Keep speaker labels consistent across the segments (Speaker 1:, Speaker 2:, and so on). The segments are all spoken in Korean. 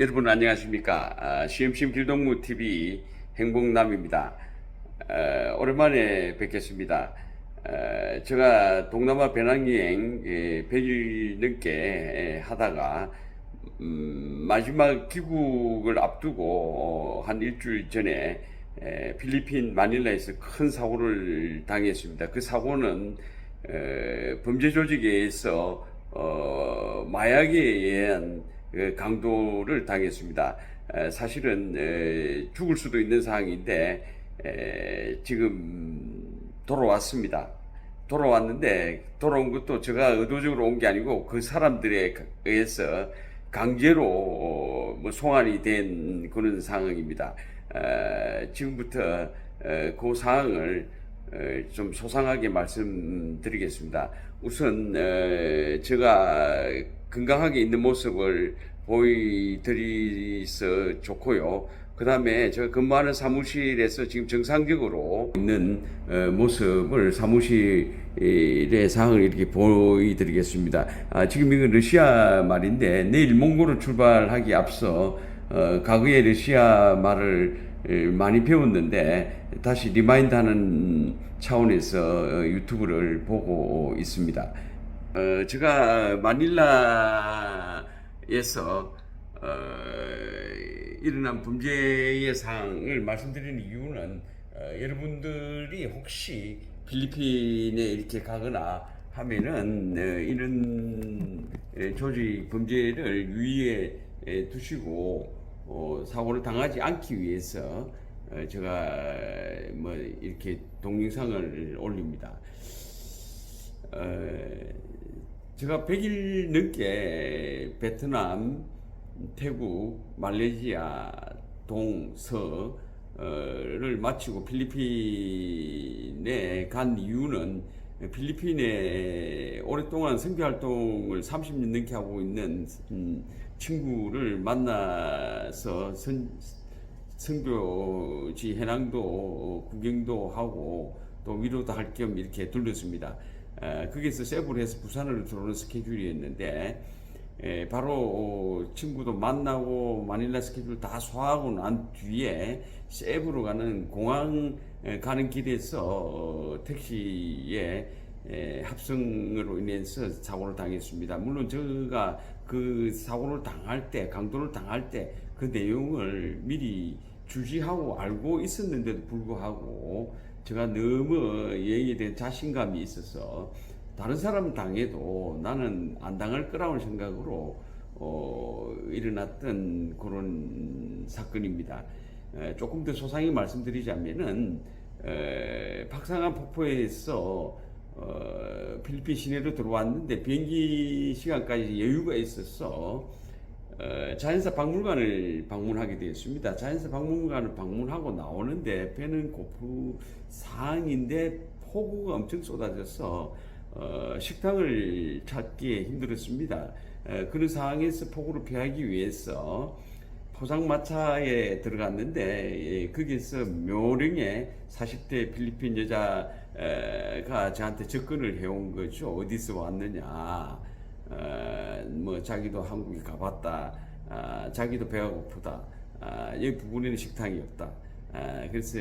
Speaker 1: 여러분 안녕하십니까? CMCM 길동무 TV 행복남입니다. 오랜만에 뵙겠습니다. 제가 동남아 배낭여행 100일 넘게 하다가 마지막 귀국을 앞두고 한 일주일 전에 필리핀 마닐라에서 큰 사고를 당했습니다. 그 사고는 범죄 조직에 의해서 마약에 의한 강도를 당했습니다. 사실은 죽을 수도 있는 상황인데 지금 돌아왔습니다. 돌아왔는데 돌아온 것도 제가 의도적으로 온 게 아니고 그 사람들에 의해서 강제로 송환이 된 그런 상황입니다. 지금부터 그 상황을 좀 소상하게 말씀드리겠습니다. 우선 제가 건강하게 있는 모습을 보여드리서 좋고요. 그 다음에 제가 근무하는 사무실에서 지금 정상적으로 있는 모습을 사무실의 상황을 이렇게 보여드리겠습니다. 지금 이건 러시아 말인데 내일 몽골로 출발하기 앞서 과거의 러시아 말을 많이 배웠는데 다시 리마인드하는 차원에서 유튜브를 보고 있습니다. 제가 마닐라에서 일어난 범죄의 사항을 말씀드리는 이유는 여러분들이 혹시 필리핀에 이렇게 가거나 하면은 이런 조직 범죄를 유의해 두시고 사고를 당하지 않기 위해서 제가 이렇게 동영상을 올립니다. 제가 100일 넘게 베트남, 태국, 말레이시아, 동, 서를 마치고 필리핀에 간 이유는 필리핀에 오랫동안 선교활동을 30년 넘게 하고 있는 친구를 만나서 선교지 해낭도 구경도 하고 또 위로도 할 겸 이렇게 들렸습니다. 거기서 세부를 해서 부산으로 들어오는 스케줄이었는데 바로 친구도 만나고 마닐라 스케줄 다 소화하고 난 뒤에 세부로 가는 공항 가는 길에서 택시에 합성으로 인해서 사고를 당했습니다. 물론 제가 그 사고를 당할 때, 강도를 당할 때 그 내용을 미리 주시하고 알고 있었는데도 불구하고 제가 너무 여기에 대한 자신감이 있어서 다른 사람 당해도 나는 안 당할 거라는 생각으로 일어났던 그런 사건입니다. 조금 더 소상히 말씀드리자면은 박상한 폭포에서 필리핀 시내로 들어왔는데 비행기 시간까지 여유가 있어서 자연사 박물관을 방문하게 되었습니다. 자연사 박물관을 방문하고 나오는데 배는 고프 상황인데 폭우가 엄청 쏟아져서 식당을 찾기 힘들었습니다. 그런 상황에서 폭우를 피하기 위해서 포장마차에 들어갔는데 거기서 묘령의 40대 필리핀 여자가 저한테 접근을 해온 거죠. 어디서 왔느냐, 자기도 한국에 가봤다, 자기도 배가 고프다, 여기 부근에는 식당이 없다. 그래서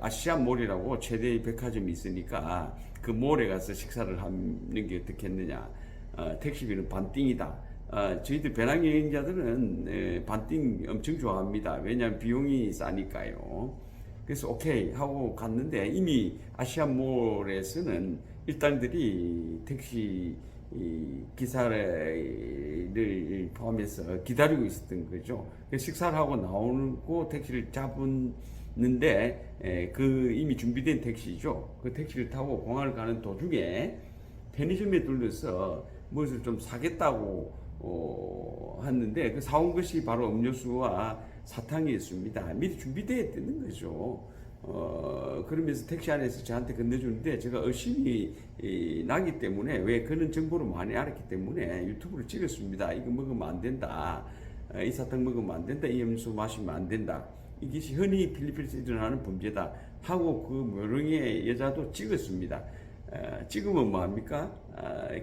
Speaker 1: 아시안몰이라고 최대의 백화점이 있으니까 그 몰에 가서 식사를 하는 게 어떻겠느냐. 택시비는 반띵이다. 저희들 배낭여행자들은 반띵 엄청 좋아합니다. 왜냐하면 비용이 싸니까요. 그래서 오케이 하고 갔는데 이미 아시안몰에서는 일당들이 택시 기사를 포함해서 기다리고 있었던 거죠. 식사를 하고 나오고 택시를 잡았는데 그 이미 준비된 택시죠. 그 택시를 타고 공항을 가는 도중에 편의점에 들러서 무엇을 좀 사겠다고 했는데 그 사온 것이 바로 음료수와 사탕이었습니다. 미리 준비되어 있는 거죠. 그러면서 택시 안에서 저한테 건네주는데 제가 의심이 나기 때문에 왜 그런 정보를 많이 알았기 때문에 유튜브를 찍었습니다. 이거 먹으면 안 된다. 이 사탕 먹으면 안 된다. 이 음료수 마시면 안 된다. 이것이 흔히 필리핀에서 일어나는 범죄다. 하고 그 묘령의 여자도 찍었습니다. 찍으면 뭐합니까?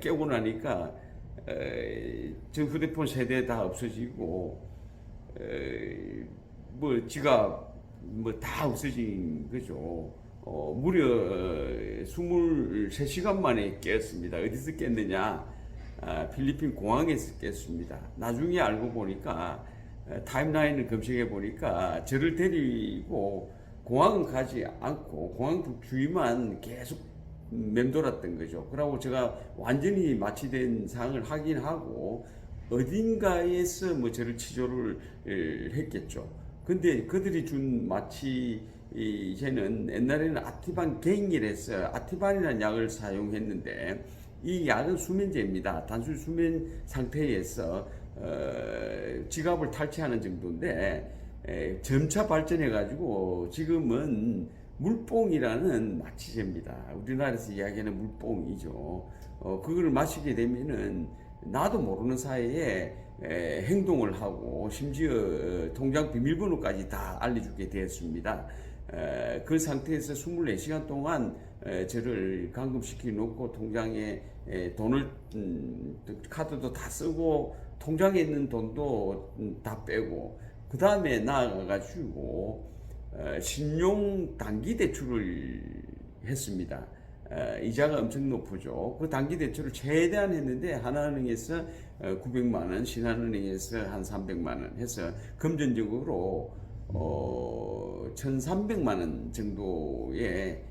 Speaker 1: 깨고 나니까 저 휴대폰 세대 다 없어지고 뭐 지가 뭐 다 없어진 거죠. 무려 23시간 만에 깼습니다. 어디서 깼느냐? 필리핀 공항에서 깼습니다. 나중에 알고 보니까 타임라인을 검색해 보니까 저를 데리고 공항은 가지 않고 공항 주위만 계속 맴돌았던 거죠. 그러고 제가 완전히 마취된 상황을 확인하고 어딘가에서 뭐 저를 치료를 했겠죠. 근데 그들이 준 마취제는 옛날에는 아티반 갱일에서 아티반이라는 약을 사용했는데 이 약은 수면제입니다. 단순 수면 상태에서 지갑을 탈취하는 정도인데 점차 발전해 가지고 지금은 물뽕이라는 마취제입니다. 우리나라에서 이야기하는 물뽕이죠. 그걸 마시게 되면은 나도 모르는 사이에 행동을 하고 심지어 통장 비밀번호까지 다 알려주게 되었습니다. 그 상태에서 24시간 동안 저를 감금시켜 놓고 통장에 돈을 카드도 다 쓰고 통장에 있는 돈도 다 빼고 그 다음에 나아가가지고 신용 단기 대출을 했습니다. 이자가 엄청 높죠. 그 단기 대출을 최대한 했는데 하나은행에서 900만 원, 신한은행에서 한 300만 원 해서 금전적으로 1,300만 원 정도의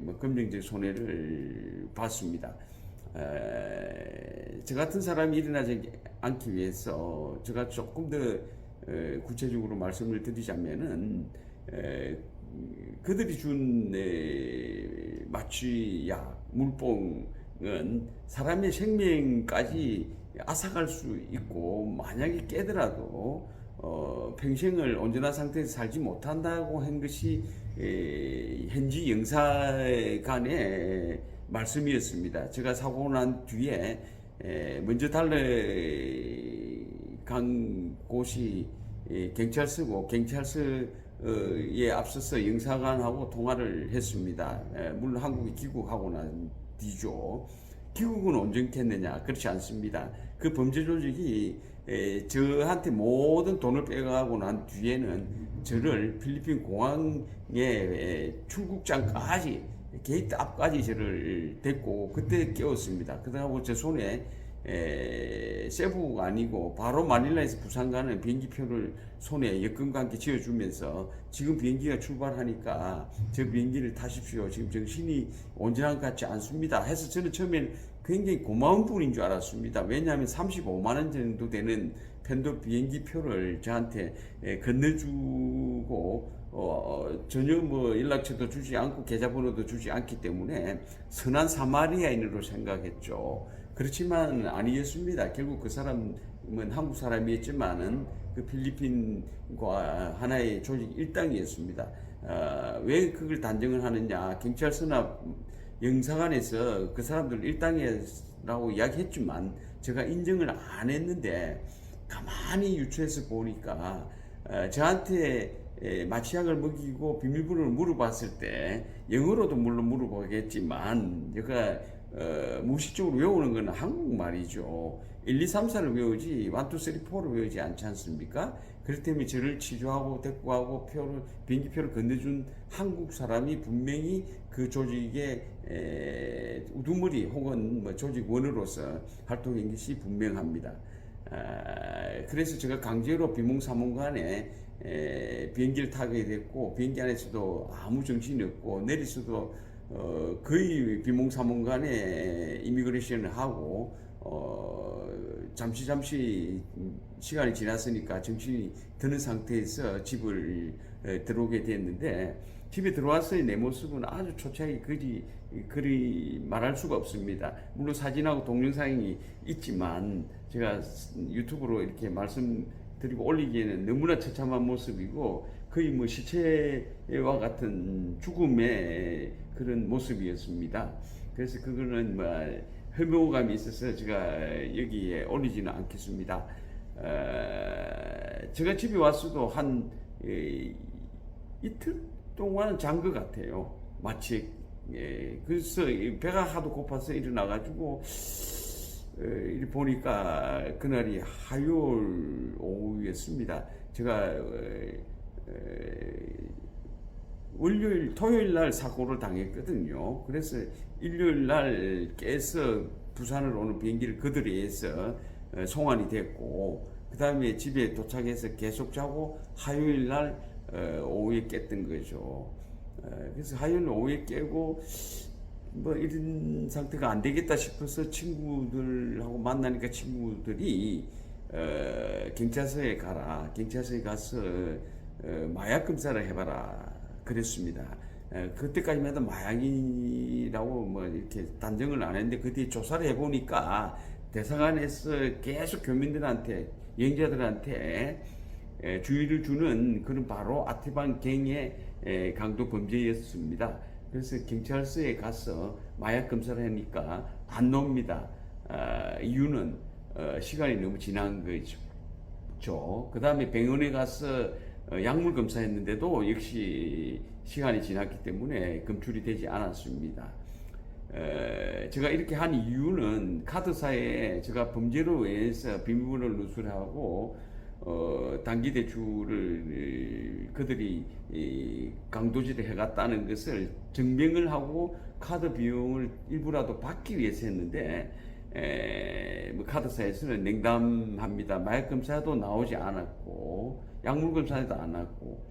Speaker 1: 뭐 금전적 손해를 봤습니다. 저 같은 사람이 일어나지 않기 위해서 제가 조금 더 구체적으로 말씀을 드리자면은 그들이 준 마취약, 물뽕은 사람의 생명까지 앗아갈 수 있고 만약에 깨더라도 평생을 온전한 상태에서 살지 못한다고 한 것이 현지 영사관의 말씀이었습니다. 제가 사고 난 뒤에 먼저 달려간 곳이 경찰서고 경찰서에 앞서서 영사관하고 통화를 했습니다. 물론 한국이 귀국하고 난 뒤죠. 귀국은 온전케 했느냐? 그렇지 않습니다. 그 범죄 조직이 저한테 모든 돈을 빼가고 난 뒤에는 저를 필리핀 공항의 출국장까지 게이트 앞까지 저를 데리고 그때 깨웠습니다. 그러고 제 손에 세부가 아니고 바로 마닐라에서 부산 가는 비행기표를 손에 여권과 함께 쥐어주면서 지금 비행기가 출발하니까 저 비행기를 타십시오. 지금 정신이 온전한 것 같지 않습니다. 해서 저는 처음엔 굉장히 고마운 분인 줄 알았습니다. 왜냐하면 35만 원 정도 되는 편도 비행기 표를 저한테 건네주고 전혀 뭐 연락처도 주지 않고 계좌번호도 주지 않기 때문에 선한 사마리아인으로 생각했죠. 그렇지만 아니었습니다. 결국 그 사람은 한국 사람이었지만은 그 필리핀과 하나의 조직 일당이었습니다. 왜 그걸 단정을 하느냐? 경찰서나 영사관에서 그 사람들 일당이라고 이야기했지만 제가 인정을 안 했는데 가만히 유추해서 보니까 저한테 마취약을 먹이고 비밀번호를 물어봤을 때 영어로도 물론 물어보겠지만 제가 무의식적으로 외우는 건 한국말이죠. 1, 2, 3, 4를 외우지 1, 2, 3, 4를 외우지 않지 않습니까? 그렇다면 저를 치료하고 대꾸하고 비행기표를 건네준 한국 사람이 분명히 그 조직의 우두머리 혹은 뭐 조직원으로서 활동한 것이 분명합니다. 그래서 제가 강제로 비몽사몽간에 비행기를 타게 됐고 비행기 안에서도 아무 정신이 없고 내리서도 거의 비몽사몽간에 이미그레이션을 하고 잠시 시간이 지났으니까 정신이 드는 상태에서 집을 들어오게 됐는데 집에 들어와서의 내 모습은 아주 초췌하게 그리 말할 수가 없습니다. 물론 사진하고 동영상이 있지만 제가 유튜브로 이렇게 말씀드리고 올리기에는 너무나 처참한 모습이고 거의 뭐 시체와 같은 죽음의 그런 모습이었습니다. 그래서 그거는 뭐 혐오감이 있어서 제가 여기에 올리지는 않겠습니다. 제가 집에 왔어도 한 이틀 동안은 잔 것 같아요. 마치 그래서 배가 하도 고파서 일어나가지고 이리 보니까 그날이 화요일 오후였습니다. 제가 월요일, 토요일 날 사고를 당했거든요. 그래서 일요일 날 깨서 부산을 오는 비행기를 거들이해서 송환이 됐고, 그 다음에 집에 도착해서 계속 자고 화요일 날 오후에 깼던 거죠. 그래서 화요일 오후에 깨고 뭐 이런 상태가 안 되겠다 싶어서 친구들하고 만나니까 친구들이 경찰서에 가라, 경찰서에 가서 마약 검사를 해봐라 그랬습니다. 그때까지만 해도 마약이라고 뭐 이렇게 단정을 안 했는데, 그때 조사를 해보니까 대사관에서 계속 교민들한테, 여행자들한테 주의를 주는 그런 바로 아티반 갱의 강도 범죄였습니다. 그래서 경찰서에 가서 마약 검사를 하니까 안 나옵니다. 이유는 시간이 너무 지난 거죠. 그 다음에 병원에 가서 약물 검사했는데도 역시 시간이 지났기 때문에 검출이 되지 않았습니다. 제가 이렇게 한 이유는 카드사에 제가 범죄로 의해서 비밀번호를 누설하고 단기 대출을 그들이 강도질을 해갔다는 것을 증명을 하고 카드 비용을 일부라도 받기 위해서 했는데, 뭐 카드사에서는 냉담합니다. 마약 검사도 나오지 않았고 약물 검사도 안 왔고,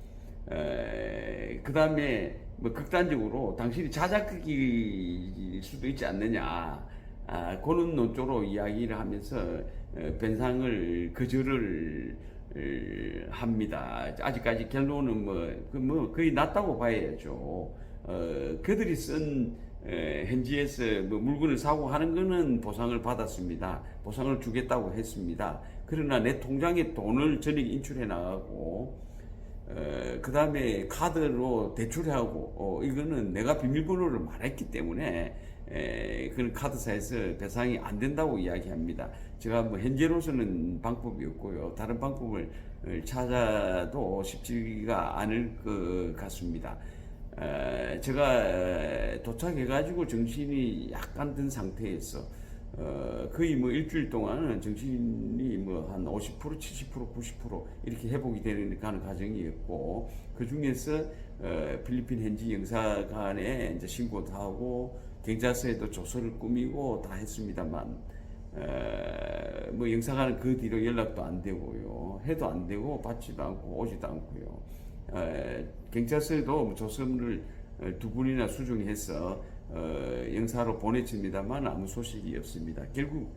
Speaker 1: 그 다음에 뭐 극단적으로 당신이 자작극일 수도 있지 않느냐, 그런 논조로 이야기를 하면서 변상을 거절을 합니다. 아직까지 결론은 뭐 거의 났다고 봐야죠. 그들이 쓴 현지에서 뭐 물건을 사고 하는 거는 보상을 받았습니다. 보상을 주겠다고 했습니다. 그러나 내 통장에 돈을 전액 인출해 나가고, 그 다음에 카드로 대출하고, 이거는 내가 비밀번호를 말했기 때문에 그런 카드사에서 배상이 안 된다고 이야기합니다. 제가 뭐 현재로서는 방법이 없고요, 다른 방법을 찾아도 쉽지가 않을 것 같습니다. 제가 도착해가지고 정신이 약간 든 상태에서 거의 뭐 일주일 동안은 정신이 뭐 한 50%, 70%, 90% 이렇게 회복이 되는 가는 과정이었고, 그 중에서 필리핀 현지 영사관에 이제 신고도 하고 경찰서에도 조서를 꾸미고 다 했습니다만, 뭐 영사관은 그 뒤로 연락도 안 되고요, 해도 안 되고 받지도 않고 오지도 않고요. 경찰서에도 뭐 조서를 두 분이나 수정해서 영사로 보냈습니다만 아무 소식이 없습니다. 결국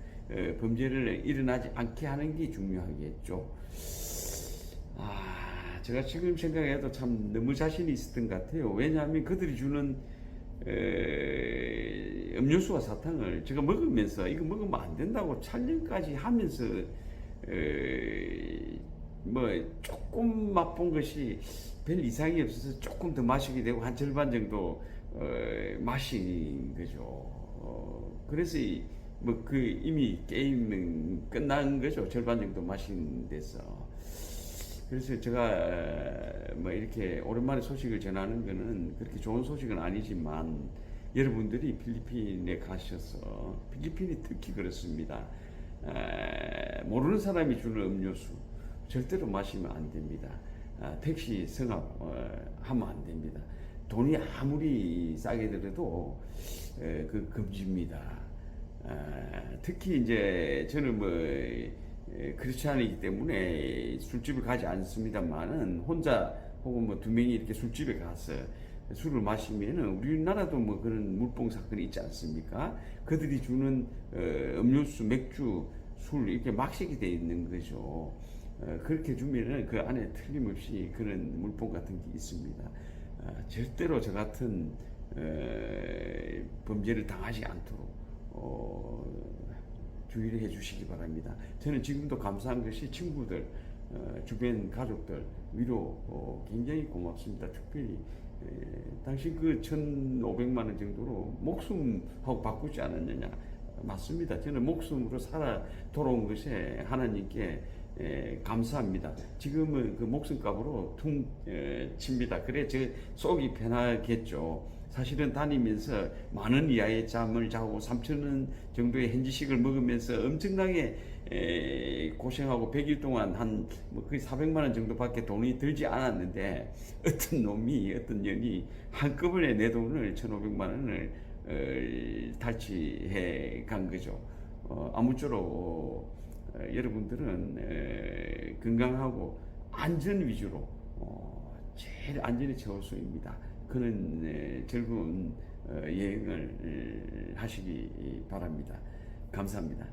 Speaker 1: 범죄를 일어나지 않게 하는 게 중요하겠죠. 제가 지금 생각해도 참 너무 자신이 있었던 것 같아요. 왜냐하면 그들이 주는 음료수와 사탕을 제가 먹으면서 이거 먹으면 안 된다고 촬영까지 하면서 뭐 조금 맛본 것이 별 이상이 없어서 조금 더 마시게 되고 한 절반 정도 마신 거죠. 그래서 뭐 그 이미 게임은 끝난 거죠. 절반 정도 마신 데서. 그래서 제가 뭐 이렇게 오랜만에 소식을 전하는 거는 그렇게 좋은 소식은 아니지만, 여러분들이 필리핀에 가셔서, 필리핀이 특히 그렇습니다. 모르는 사람이 주는 음료수 절대로 마시면 안 됩니다. 택시 승합 하면 안 됩니다. 돈이 아무리 싸게 들어도 그 금지입니다. 특히 이제 저는 뭐 크리스찬이기 때문에 술집을 가지 않습니다만은, 혼자 혹은 뭐 두 명이 이렇게 술집에 가서 술을 마시면은, 우리나라도 뭐 그런 물뽕 사건이 있지 않습니까? 그들이 주는 음료수, 맥주, 술 이렇게 막식이 돼 있는 거죠. 그렇게 주면은 그 안에 틀림없이 그런 물뽕 같은 게 있습니다. 절대로 저 같은 범죄를 당하지 않도록 주의를 해주시기 바랍니다. 저는 지금도 감사한 것이 친구들, 주변 가족들 위로 굉장히 고맙습니다. 특별히 당신 그 1,500만 원 정도로 목숨하고 바꾸지 않았느냐. 맞습니다. 저는 목숨으로 살아 돌아온 것에 하나님께 감사합니다. 지금은 그 목숨값으로 퉁 칩니다. 그래 제 속이 편하겠죠. 사실은 다니면서 만원 이하의 잠을 자고 3,000원 정도의 현지식을 먹으면서 엄청나게 고생하고 100일 동안 뭐 거의 400만 원 정도밖에 돈이 들지 않았는데 어떤 년이 한꺼번에 내 돈을 1,500만 원을 탈취해 간 거죠. 아무쪼록 여러분들은 건강하고 안전 위주로 제일 안전이 최우선입니다. 그런 즐거운 여행을 하시기 바랍니다. 감사합니다.